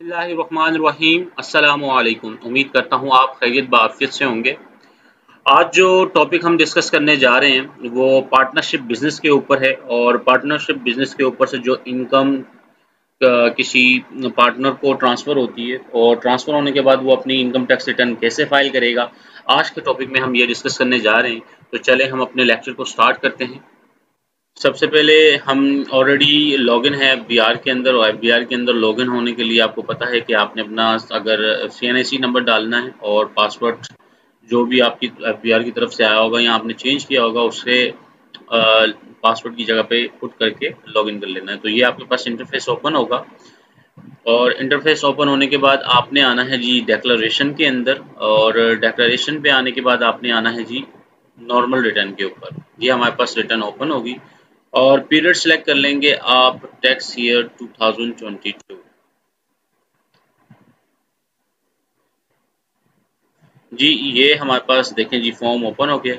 बिस्मिल्लाहिर्रहमानिर्रहीम। अस्सलामु अलैकुम। उम्मीद करता हूँ आप खैरियत बाफ़ियत से होंगे। आज जो टॉपिक हम डिस्कस करने जा रहे हैं वो पार्टनरशिप बिज़नेस के ऊपर है और पार्टनरशिप बिज़नेस के ऊपर से जो इनकम किसी पार्टनर को ट्रांसफ़र होती है और ट्रांसफ़र होने के बाद वो अपनी इनकम टैक्स रिटर्न कैसे फ़ाइल करेगा, आज के टॉपिक में हम ये डिस्कस करने जा रहे हैं। तो चलें हम अपने लेक्चर को स्टार्ट करते हैं। सबसे पहले हम ऑलरेडी लॉगिन है एफबीआर के अंदर और एफबीआर के अंदर लॉगिन होने के लिए आपको पता है कि आपने अपना अगर सीएनआईसी नंबर डालना है और पासवर्ड जो भी आपकी एफबीआर की तरफ से आया होगा या आपने चेंज किया होगा उससे पासवर्ड की जगह पे पुट करके लॉगिन कर लेना है। तो ये आपके पास इंटरफेस ओपन होगा और इंटरफेस ओपन होने के बाद आपने आना है जी डिक्लेरेशन के अंदर और डिक्लेरेशन पे आने के बाद आपने आना है जी नॉर्मल रिटर्न के ऊपर। ये हमारे पास रिटर्न ओपन होगी और पीरियड सेलेक्ट कर लेंगे आप टैक्स ईयर 2022। जी ये हमारे पास देखें जी फॉर्म ओपन हो गया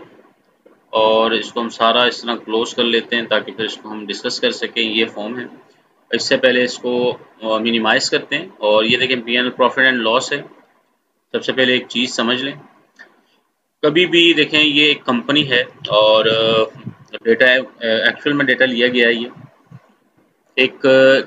और इसको हम सारा इस तरह क्लोज कर लेते हैं ताकि फिर इसको हम डिस्कस कर सकें। ये फॉर्म है। इससे पहले इसको मिनिमाइज करते हैं और ये देखें पीएनएल प्रॉफिट एंड लॉस है। सबसे पहले एक चीज़ समझ लें, कभी भी देखें ये एक कंपनी है और डेटा एक्चुअल में डेटा लिया गया है। ये एक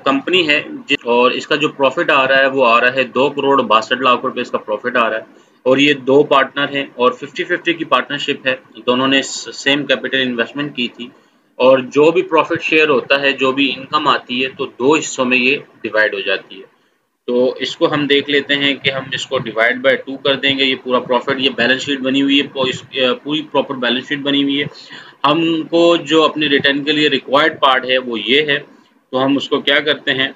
कंपनी है और इसका जो प्रॉफिट आ रहा है वो आ रहा है 2,62,00,000 रुपए इसका प्रॉफिट आ रहा है और ये दो पार्टनर हैं और 50-50 की पार्टनरशिप है। दोनों ने सेम कैपिटल इन्वेस्टमेंट की थी और जो भी प्रॉफिट शेयर होता है, जो भी इनकम आती है, तो दो हिस्सों में ये डिवाइड हो जाती है। तो इसको हम देख लेते हैं कि हम इसको डिवाइड बाय 2 कर देंगे। ये पूरा प्रॉफिट, ये बैलेंस शीट बनी हुई है, पूरी प्रॉपर बैलेंस शीट बनी हुई है। हमको जो अपने रिटर्न के लिए रिक्वायर्ड पार्ट है वो ये है, तो हम उसको क्या करते हैं,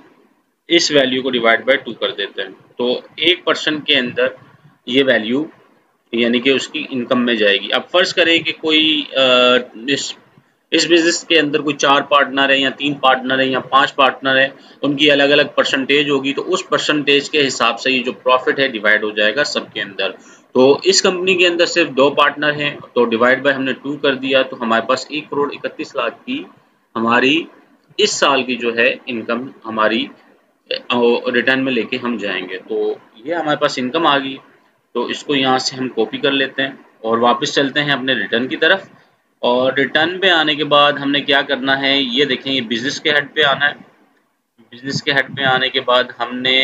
इस वैल्यू को डिवाइड बाय 2 कर देते हैं। तो 1% के अंदर ये वैल्यू यानी कि उसकी इनकम में जाएगी। अब फर्ज करें कि कोई इस बिजनेस के अंदर कोई 4 पार्टनर है या 3 पार्टनर है या 5 पार्टनर है, उनकी अलग अलग परसेंटेज होगी, तो उस परसेंटेज के हिसाब से ये जो प्रॉफिट है डिवाइड हो जाएगा सबके अंदर। तो इस कंपनी के अंदर सिर्फ 2 पार्टनर हैं तो डिवाइड बाय हमने 2 कर दिया, तो हमारे पास 1,31,00,000 की हमारी इस साल की जो है इनकम हमारी रिटर्न में लेके हम जाएंगे। तो ये हमारे पास इनकम आ गई। तो इसको यहाँ से हम कॉपी कर लेते हैं और वापस चलते हैं अपने रिटर्न की तरफ। और रिटर्न पे आने के बाद हमने क्या करना है, ये देखें ये बिजनेस के हेड पे आना है। बिजनेस के हेड पे आने के बाद हमने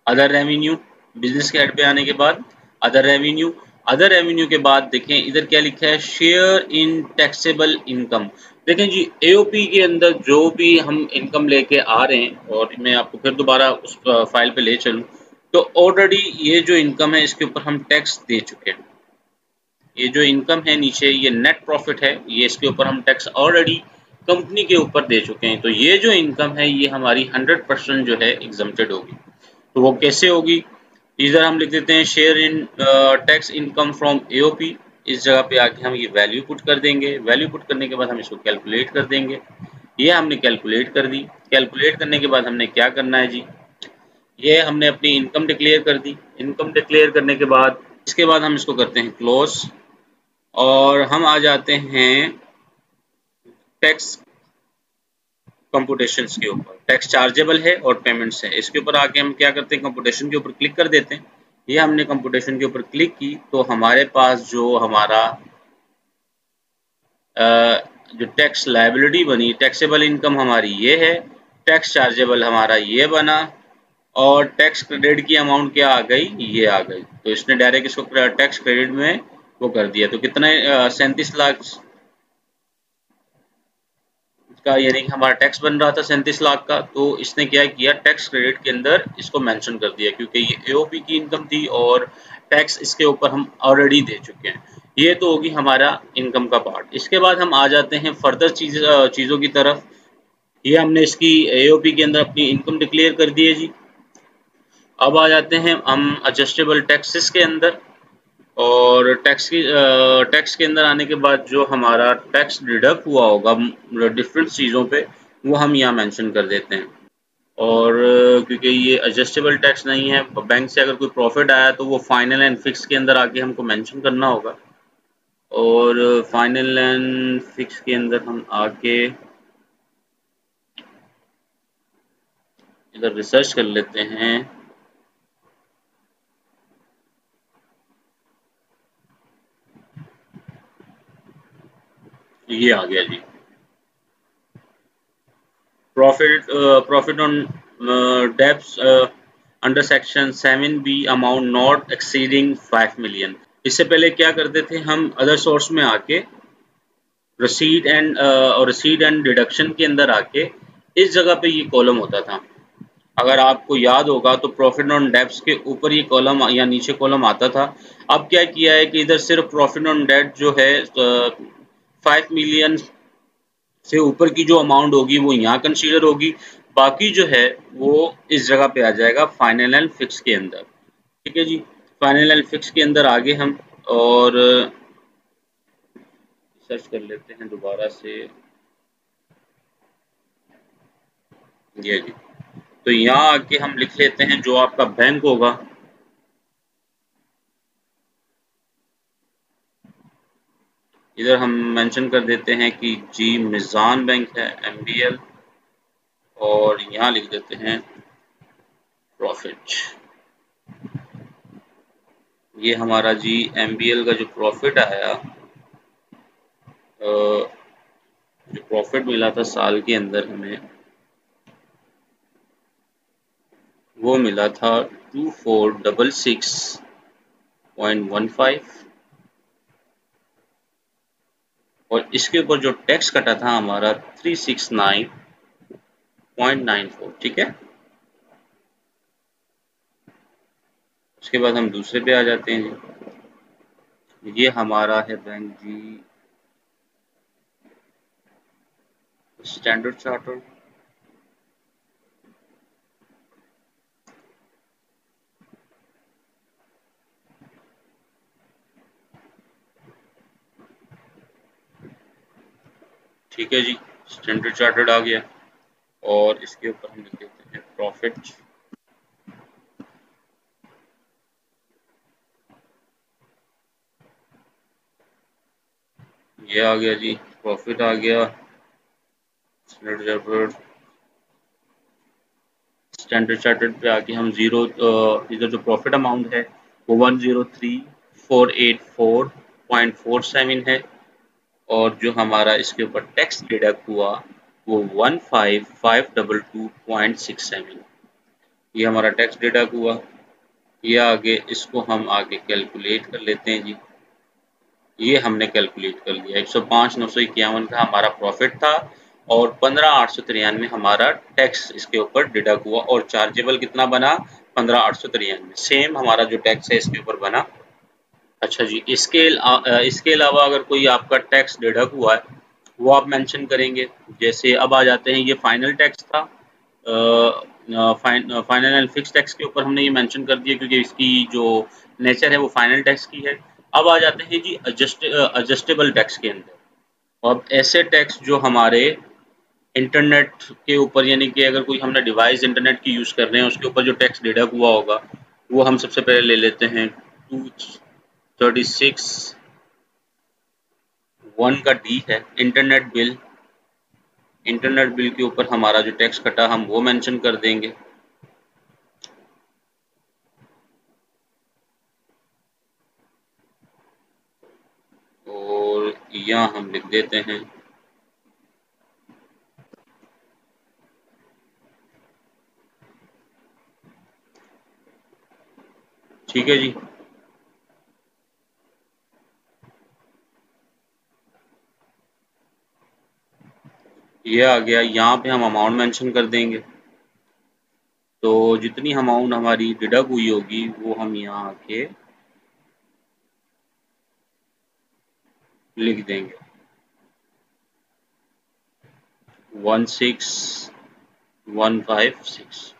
अदर रेवेन्यू, बिजनेस के हेड पे आने के बाद अदर रेवेन्यू के बाद देखें इधर क्या लिखा है, शेयर इन टैक्सेबल इनकम। देखें जी एओपी के अंदर जो भी हम इनकम लेके आ रहे हैं, और मैं आपको फिर दोबारा उस फाइल पे ले चलूँ, तो ऑलरेडी ये जो इनकम है इसके ऊपर हम टैक्स दे चुके हैं। ये जो इनकम है नीचे ये नेट प्रॉफिट है, ये इसके ऊपर हम टैक्स ऑलरेडी कंपनी के ऊपर दे चुके हैं। तो ये जो इनकम है ये हमारी 100% जो है एग्जम्प्टेड होगी। तो वो कैसे होगी, इधर हम लिख देते हैं share in tax income from AOP. इस जगह पे आके हम ये वैल्यू पुट कर देंगे। वैल्यू पुट करने के बाद हम इसको कैलकुलेट कर देंगे। ये हमने कैलकुलेट कर दी। कैलकुलेट करने के बाद हमने क्या करना है जी, ये हमने अपनी इनकम डिक्लेयर कर दी। इनकम डिक्लेयर करने के बाद इसके बाद हम इसको करते हैं क्लोज और हम आ जाते हैं टैक्स कंप्यूटेशंस के ऊपर। टैक्स चार्जेबल है और पेमेंट्स है, इसके ऊपर आके हम क्या करते हैं, कंप्यूटेशन के ऊपर क्लिक कर देते हैं। ये हमने कंप्यूटेशन के ऊपर क्लिक की तो हमारे पास जो हमारा जो टैक्स लायबिलिटी बनी, टैक्सेबल इनकम हमारी ये है, टैक्स चार्जेबल हमारा ये बना और टैक्स क्रेडिट की अमाउंट क्या आ गई, ये आ गई। तो इसने डायरेक्ट इसको टैक्स क्रेडिट में वो कर दिया। तो कितने 37 लाख का यानी कि हमारा टैक्स बन रहा था 37 लाख का, तो इसने क्या किया, टैक्स क्रेडिट के अंदर इसको मेंशन कर दिया क्योंकि ये एओपी की इनकम थी और टैक्स इसके ऊपर हम ऑलरेडी दे चुके हैं। ये तो होगी हमारा इनकम का पार्ट। इसके बाद हम आ जाते हैं फर्दर चीज़ों की तरफ। ये हमने इसकी एओपी के अंदर अपनी इनकम डिक्लेयर कर दी है जी। अब आ जाते हैं हम एडजस्टेबल टैक्सेस के अंदर और टैक्स के अंदर आने के बाद जो हमारा टैक्स डिडक्ट हुआ होगा डिफरेंट चीज़ों पे, वो हम यहाँ मेंशन कर देते हैं। और क्योंकि ये एडजस्टेबल टैक्स नहीं है, बैंक से अगर कोई प्रॉफिट आया तो वो फाइनल एंड फिक्स के अंदर आके हमको मेंशन करना होगा। और फाइनल एंड फिक्स के अंदर हम आके इधर रिसर्च कर लेते हैं। ये आ गया जी, profit on debts under section 7B amount not exceeding 5 million. इससे पहले क्या करते थे हम, अदर सोर्स में आके रसीद एंड डिडक्शन के अंदर आके इस जगह पे ये कॉलम होता था। अगर आपको याद होगा तो प्रॉफिट ऑन डेब्ट्स के ऊपर ये कॉलम या नीचे कॉलम आता था। अब क्या किया है कि इधर सिर्फ प्रॉफिट ऑन डेट जो है 5 मिलियन से ऊपर की जो अमाउंट होगी वो यहाँ कंसीडर होगी, बाकी जो है वो इस जगह पे आ जाएगा फाइनल एंड फिक्स के अंदर। ठीक है जी, फाइनल एंड फिक्स के अंदर आगे हम और सर्च कर लेते हैं दोबारा से। ये जी, तो यहाँ आके हम लिख लेते हैं जो आपका बैंक होगा, इधर हम मेंशन कर देते हैं कि जी मिज़ान बैंक है MBL, और यहाँ लिख देते हैं प्रॉफिट। ये हमारा जी MBL का जो प्रॉफिट आया, जो प्रॉफिट मिला था साल के अंदर हमें, वो मिला था 2466.15, और इसके ऊपर जो टैक्स कटा था हमारा 369.94। ठीक है, उसके बाद हम दूसरे पे आ जाते हैं जी। ये हमारा है बैंक जी स्टैंडर्ड चार्टर्ड। ठीक है जी, स्टैंडर्ड चार्टर्ड आ गया, और इसके ऊपर हम लिख देते हैं प्रॉफिट। ये आ गया जी, प्रॉफिट आ गया। स्टैंडर्ड चार्टर्ड पे आके हम जीरो, इधर जो प्रॉफिट अमाउंट है वो 103,484.47 है, और जो हमारा इसके ऊपर टैक्स डिडक्ट हुआ वो 15,522.67, ये हमारा टैक्स डिडक्ट हुआ। ये आगे इसको हम आगे कैलकुलेट कर लेते हैं जी। ये हमने कैलकुलेट कर लिया, 105,951 का हमारा प्रॉफिट था, और 15,893 हमारा टैक्स इसके ऊपर डिडक्ट हुआ, और चार्जेबल कितना बना 15,893, सेम हमारा जो टैक्स है इसके ऊपर बना। अच्छा जी, इसके अलावा अगर कोई आपका टैक्स डिडक्ट हुआ है वो आप मेंशन करेंगे। जैसे अब आ जाते हैं, ये फाइनल टैक्स था, फाइनल एंड फिक्स टैक्स के ऊपर हमने ये मेंशन कर दिया क्योंकि इसकी जो नेचर है वो फाइनल टैक्स की है। अब आ जाते हैं जी एडजस्टेबल टैक्स के अंदर। अब ऐसे टैक्स जो हमारे इंटरनेट के ऊपर, यानी कि अगर कोई हमने डिवाइस इंटरनेट की यूज़ कर रहे हैं उसके ऊपर जो टैक्स डिडक्ट हुआ होगा वो हम सबसे पहले ले लेते हैं 236(1) का D है इंटरनेट बिल। इंटरनेट बिल के ऊपर हमारा जो टैक्स कटा हम वो मेंशन कर देंगे। और यहाँ हम लिख देते हैं ठीक है जी। ये आ गया, यहाँ पे हम अमाउंट मेंशन कर देंगे, तो जितनी अमाउंट हमारी डिडक्ट हुई होगी वो हम यहाँ आके लिख देंगे 16,156।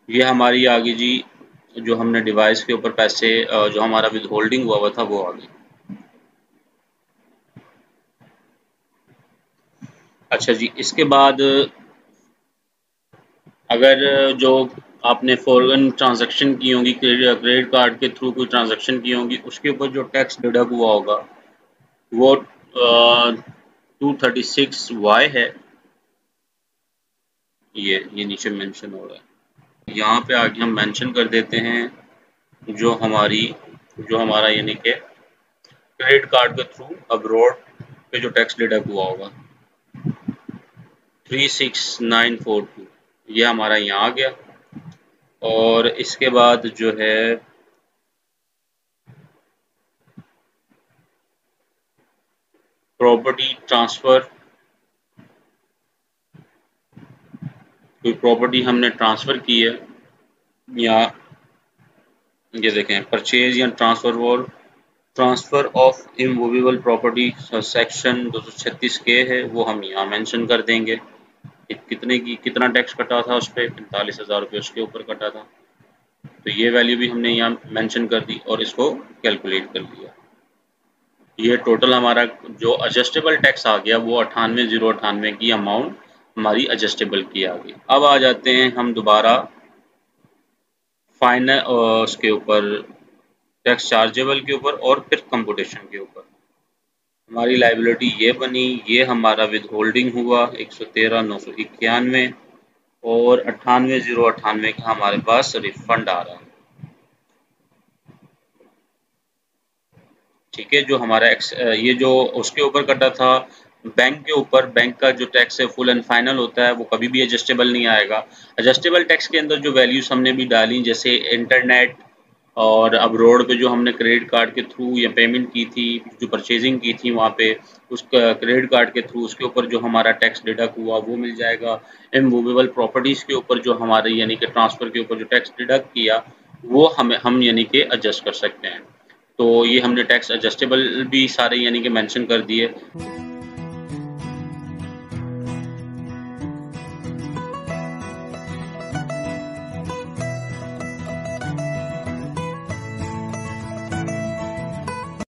ये हमारी आ गई जी, जो हमने डिवाइस के ऊपर पैसे जो हमारा विद होल्डिंग हुआ था वो आ गई। अच्छा जी, इसके बाद अगर जो आपने फॉरेन ट्रांजैक्शन की होंगी, क्रेडिट कार्ड के थ्रू कोई ट्रांजैक्शन की होंगी, उसके ऊपर जो टैक्स डिडक्ट हुआ होगा वो 236Y है। ये नीचे मेंशन हो रहा है। यहाँ पे आगे हम मेंशन कर देते हैं जो हमारा यानी कि क्रेडिट कार्ड के थ्रू अब्रॉड पे जो टैक्स डिडक्ट हुआ होगा 36942, ये हमारा यहाँ आ गया। और इसके बाद जो है प्रॉपर्टी ट्रांसफ़र, कोई प्रॉपर्टी हमने ट्रांसफ़र की है, या ये देखें परचेज या transfer of immovable property section 236 के है, वो हम यहाँ मेंशन कर देंगे। कितना टैक्स कटा था उस पर, 45,000 रुपये उसके ऊपर कटा था, तो ये वैल्यू भी हमने यहाँ मेंशन कर दी और इसको कैलकुलेट कर लिया। ये टोटल हमारा जो एडजस्टेबल टैक्स आ गया वो 98,098 की अमाउंट हमारी एडजस्टेबल की आ गई। अब आ जाते हैं हम दोबारा फाइनल उसके ऊपर टैक्स चार्जेबल के ऊपर और फिर कंप्यूटेशन के ऊपर। हमारी लाइबिलिटी ये बनी, ये हमारा विद होल्डिंग हुआ 113,991 और 98,098 का हमारे पास रिफंड आ रहा है। ठीक है, जो हमारा ये जो उसके ऊपर कटा था बैंक के ऊपर, बैंक का जो टैक्स है फुल एंड फाइनल होता है, वो कभी भी एडजस्टेबल नहीं आएगा। एडजस्टेबल टैक्स के अंदर जो वैल्यूज हमने भी डाली, जैसे इंटरनेट और अब्रॉड पे जो हमने क्रेडिट कार्ड के थ्रू या पेमेंट की थी, जो परचेजिंग की थी वहाँ पे उस क्रेडिट कार्ड के थ्रू, उसके ऊपर जो हमारा टैक्स डिडक्ट हुआ वो मिल जाएगा। इमूवेबल प्रॉपर्टीज़ के ऊपर जो हमारे यानी कि ट्रांसफ़र के ऊपर जो टैक्स डिडक्ट किया वो हम यानी कि एडजस्ट कर सकते हैं। तो ये हमने टैक्स एडजस्टेबल भी सारे यानी कि मेंशन कर दिए।